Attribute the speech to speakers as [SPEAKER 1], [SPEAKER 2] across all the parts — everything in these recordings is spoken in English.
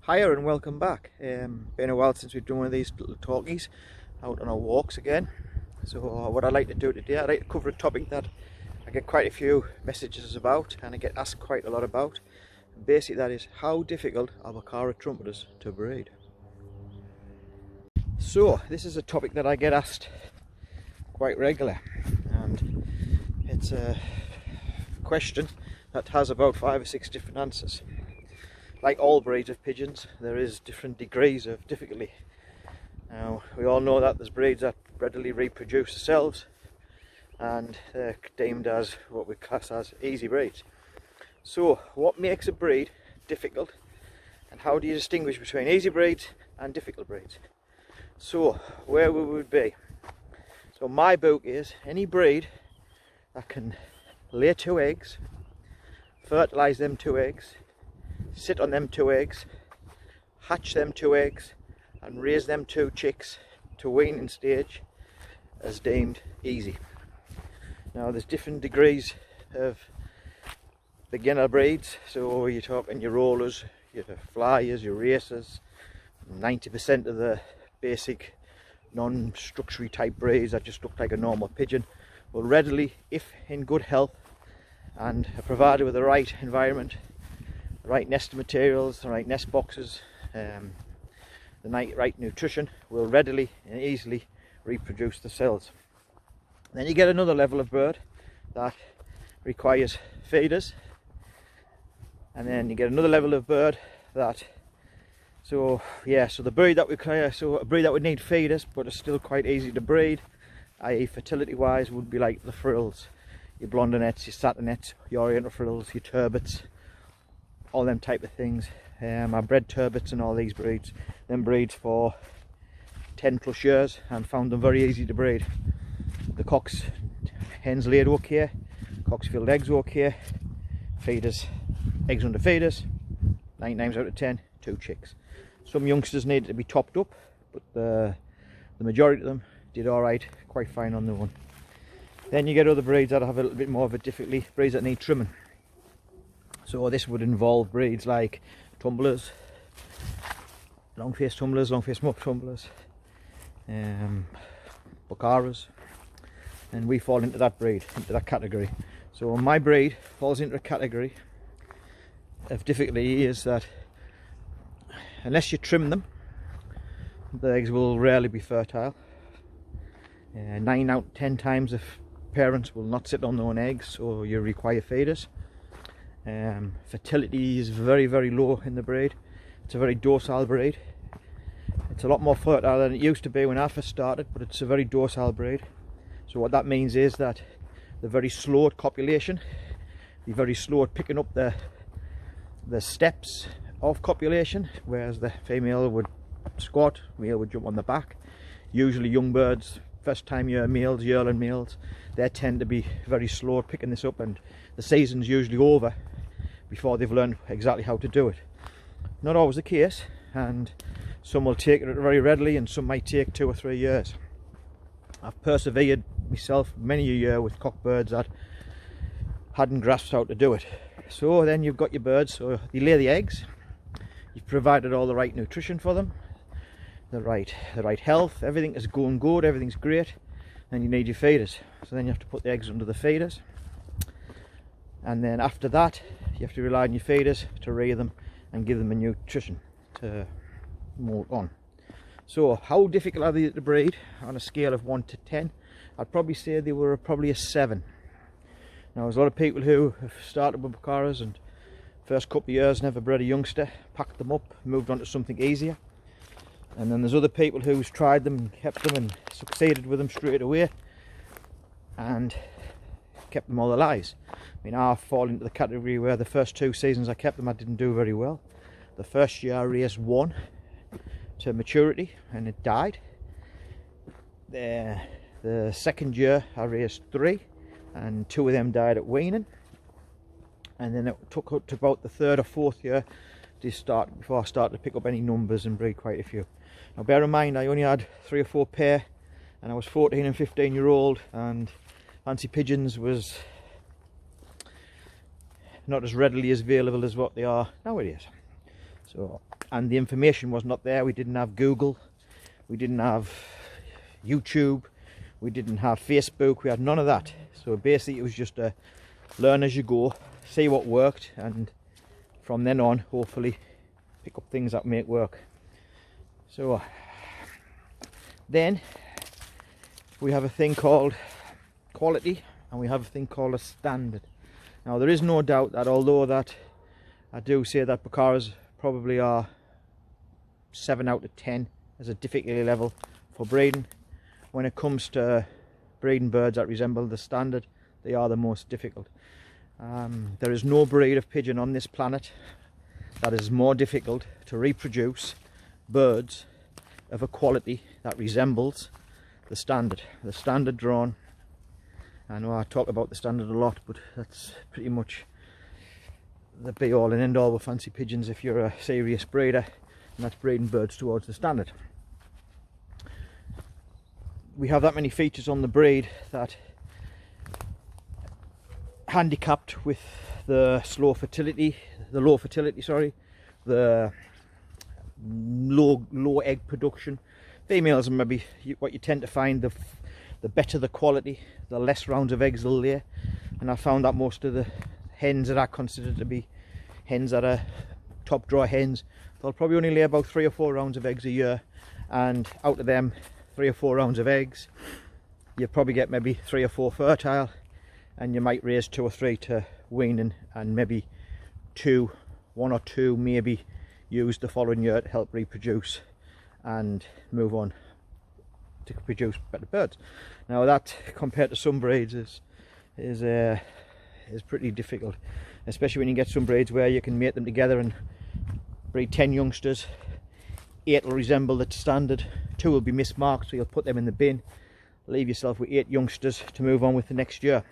[SPEAKER 1] Hiya and welcome back. Been a while since we've done one of these little talkies out on our walks again. So what I'd like to do today, I'd like to cover a topic that I get quite a few messages about and I get asked quite a lot about. And basically that is, how difficult are Bokhara trumpeters to breed? So this is a topic that I get asked quite regularly, and it's a question that has about 5 or 6 different answers. Like all breeds of pigeons, there is different degrees of difficulty. Now, we all know that there's breeds that readily reproduce themselves, and they're deemed as what we class as easy breeds. So, what makes a breed difficult, and how do you distinguish between easy breeds and difficult breeds? So, where we would be? So, my book is any breed that can lay 2 eggs, fertilise them 2 eggs, sit on them 2 eggs, hatch them 2 eggs and raise them 2 chicks to weaning stage as deemed easy. Now there's different degrees of beginner breeds, so you're talking your rollers, your flyers, your racers. 90% of the basic non-structurally type breeds that just look like a normal pigeon will readily, if in good health and are provided with the right environment, the right nest materials, the right nest boxes, the right nutrition, will readily and easily reproduce the cells. Then you get another level of bird that requires feeders, and then you get another level of bird that, so the breed that a breed that would need feeders but is still quite easy to breed, i.e. fertility wise, would be like the frills, your blondinets, your saturnets, your oriental frills, your turbits, all them type of things. I bred turbits and all these breeds, them breeds for 10 plus years, and found them very easy to breed. The cocks, hens laid okay, cocks filled eggs okay, feeders, eggs under feeders, 9 times out of 10, 2 chicks. Some youngsters needed to be topped up, but the majority of them did alright, quite fine on the one. Then you get other breeds that have a little bit more of a difficulty, breeds that need trimming. So this would involve breeds like tumblers, long-faced tumblers, long-faced muff tumblers, Bokharas, and we fall into that breed, into that category. So my breed falls into a category of difficulty is that unless you trim them, the eggs will rarely be fertile. 9 out of 10 times the parents will not sit on their own eggs, so you require feeders. Fertility is very, very low in the breed. It's a very docile breed. It's a lot more fertile than it used to be when I first started, but it's a very docile breed. So what that means is that they're very slow at copulation. They're very slow at picking up the steps of copulation, whereas the female would squat, male would jump on the back. Usually young birds, first time year males, yearling males, they tend to be very slow at picking this up, and the season's usually over before they've learned exactly how to do it. Not always the case, and some will take it very readily and some might take 2 or 3 years. I've persevered myself many a year with cockbirds that hadn't grasped how to do it. So then you've got your birds, so you lay the eggs, you've provided all the right nutrition for them, the right health, everything is going good, everything's great, and you need your feeders. So then you have to put the eggs under the feeders, and then after that you have to rely on your feeders to rear them and give them a nutrition to molt on. So how difficult are they to breed? On a scale of 1 to 10, I'd probably say they were probably a 7. Now there's a lot of people who have started with Bokharas and first couple of years never bred a youngster, packed them up, moved on to something easier. And then there's other people who's tried them and kept them and succeeded with them straight away and kept them all their lives. I mean, I fall into the category where the first 2 seasons I kept them, I didn't do very well. The first year I raised 1 to maturity and it died. The second year I raised 3 and 2 of them died at weaning. And then it took up to about the 3rd or 4th year before I started to pick up any numbers and breed quite a few. Now bear in mind I only had 3 or 4 pair and I was 14 and 15 year old, and fancy pigeons was not as readily as available as what they are nowadays. So and the information was not there. We didn't have Google, we didn't have YouTube, we didn't have Facebook, we had none of that. So basically it was just a learn as you go, see what worked, and from then on hopefully pick up things that make work. So then we have a thing called quality, and we have a thing called a standard. Now there is no doubt that although that I do say that Bokharas probably are 7 out of 10 as a difficulty level for breeding, when it comes to breeding birds that resemble the standard, they are the most difficult. There is no breed of pigeon on this planet that is more difficult to reproduce birds of a quality that resembles the standard. The standard drawn, I know I talk about the standard a lot, but that's pretty much the be all and end all with fancy pigeons if you're a serious breeder, and that's breeding birds towards the standard. We have that many features on the breed that handicapped with the low fertility, the low egg production. Females are maybe what you tend to find, the better the quality, the less rounds of eggs they'll lay. And I found that most of the hens that I consider to be hens that are top draw hens, they'll probably only lay about 3 or 4 rounds of eggs a year, and out of them 3 or 4 rounds of eggs, you probably get maybe 3 or 4 fertile, and you might raise 2 or 3 to weaning, and maybe 1 or 2 maybe used the following year to help reproduce and move on to produce better birds. Now that, compared to some breeds, is pretty difficult, especially when you get some breeds where you can mate them together and breed 10 youngsters. 8 will resemble the standard, 2 will be mismarked, so you'll put them in the bin, leave yourself with 8 youngsters to move on with the next year.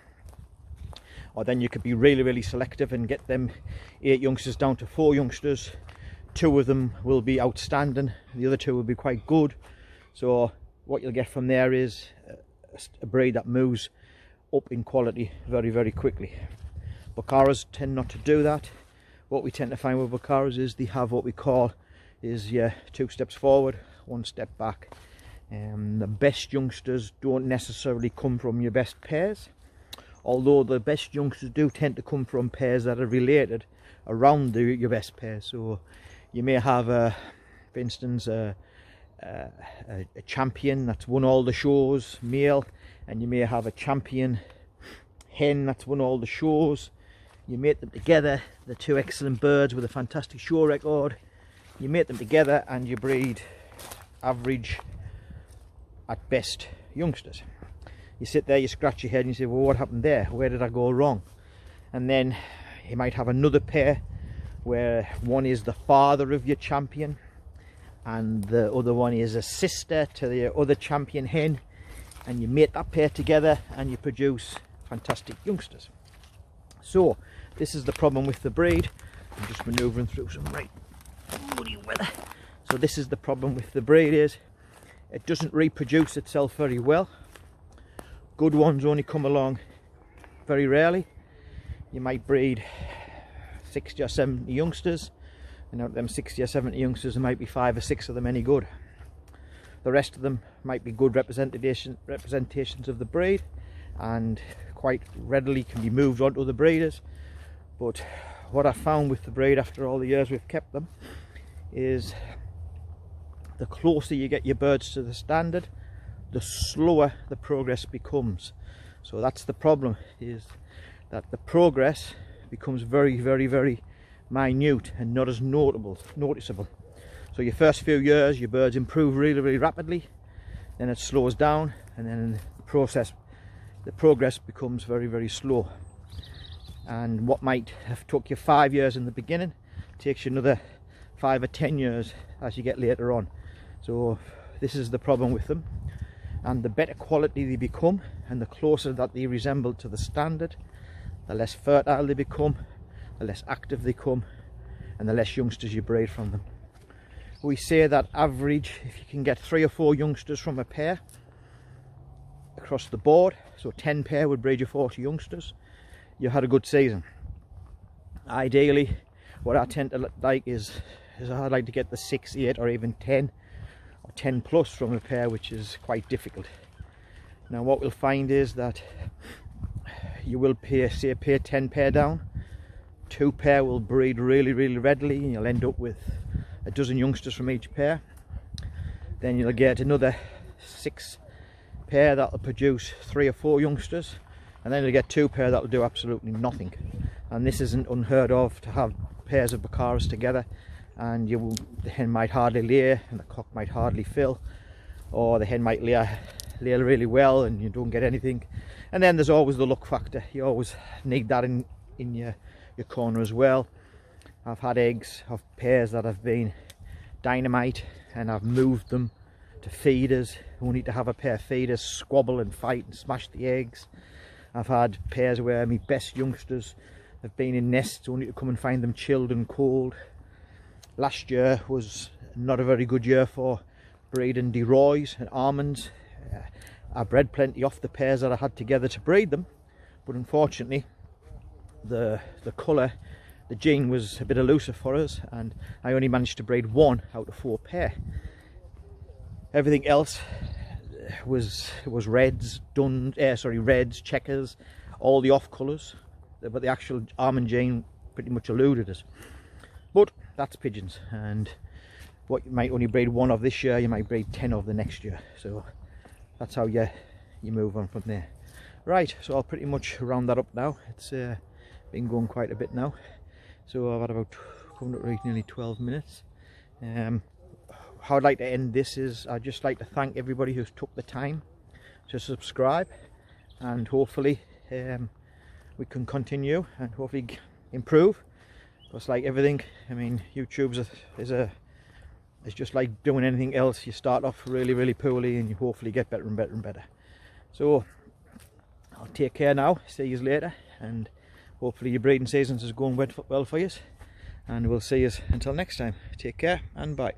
[SPEAKER 1] Or then you could be really selective and get them 8 youngsters down to 4 youngsters. 2 of them will be outstanding, the other 2 will be quite good. So what you'll get from there is a breed that moves up in quality very quickly. Bokharas tend not to do that. What we tend to find with Bokharas is they have what we call is 2 steps forward, 1 step back. The best youngsters don't necessarily come from your best pairs, although the best youngsters do tend to come from pairs that are related around your best pairs. So you may have for instance a champion that's won all the shows, male, and you may have a champion hen that's won all the shows. You mate them together, the 2 excellent birds with a fantastic show record. You mate them together and you breed average at best youngsters. You sit there, you scratch your head and you say, well, what happened there? Where did I go wrong? And then you might have another pair where one is the father of your champion and the other one is a sister to the other champion hen, and you mate that pair together and you produce fantastic youngsters. So this is the problem with the breed. I'm just manoeuvring through some right muddy weather. So this is the problem with the breed, is it doesn't reproduce itself very well. Good ones only come along very rarely. You might breed 60 or 70 youngsters, and out of them 60 or 70 youngsters there might be 5 or 6 of them any good. The rest of them might be good representations of the breed and quite readily can be moved on to other breeders. But what I found with the breed after all the years we've kept them is the closer you get your birds to the standard, the slower the progress becomes. So that's the problem, is that the progress becomes very minute and not as noticeable. So your first few years your birds improve really rapidly, then it slows down, and then the progress becomes very slow. And what might have took you 5 years in the beginning takes you another 5 or 10 years as you get later on. So this is the problem with them. And the better quality they become and the closer that they resemble to the standard, the less fertile they become, the less active they become, and the less youngsters you breed from them. We say that average, if you can get 3 or 4 youngsters from a pair across the board, so 10 pair would breed you 40 youngsters, you had a good season. Ideally, what I tend to like is is I'd like to get the 6, 8 or even 10 or 10 plus from a pair, which is quite difficult. Now what we'll find is that you will pay 10 pair down, 2 pair will breed really readily, and you'll end up with a dozen youngsters from each pair. Then you'll get another 6 pair that'll produce 3 or 4 youngsters, and then you'll get 2 pair that'll do absolutely nothing. And this isn't unheard of, to have pairs of Bokharas together, and the hen might hardly lay and the cock might hardly fill, or the hen might lay really well and you don't get anything. And then there's always the luck factor. You always need that in your corner as well. I've had eggs of pairs that have been dynamite, and I've moved them to feeders who need to have a pair of feeders squabble and fight and smash the eggs. I've had pairs where my best youngsters have been in nests, only to come and find them chilled and cold. Last year was not a very good year for breeding De Roys and almonds. I bred plenty off the pairs that I had together to breed them, but unfortunately the colour, the gene was a bit elusive for us, and I only managed to breed 1 out of 4 pair. Everything else was reds, reds, checkers, all the off colours, but the actual almond gene pretty much eluded us. But that's pigeons, and what you might only breed 1 of this year, you might breed 10 of the next year. So that's how you move on from there. Right, so I'll pretty much round that up now. It's been going quite a bit now, so I've had about nearly 12 minutes. How I'd like to end this is, I'd just like to thank everybody who's took the time to subscribe, and hopefully we can continue and hopefully improve. Because like everything, I mean, YouTube is just like doing anything else. You start off really poorly and you hopefully get better and better and better. So I'll take care now, see you later, and hopefully your breeding seasons is going well for you, and we'll see you until next time. Take care and bye.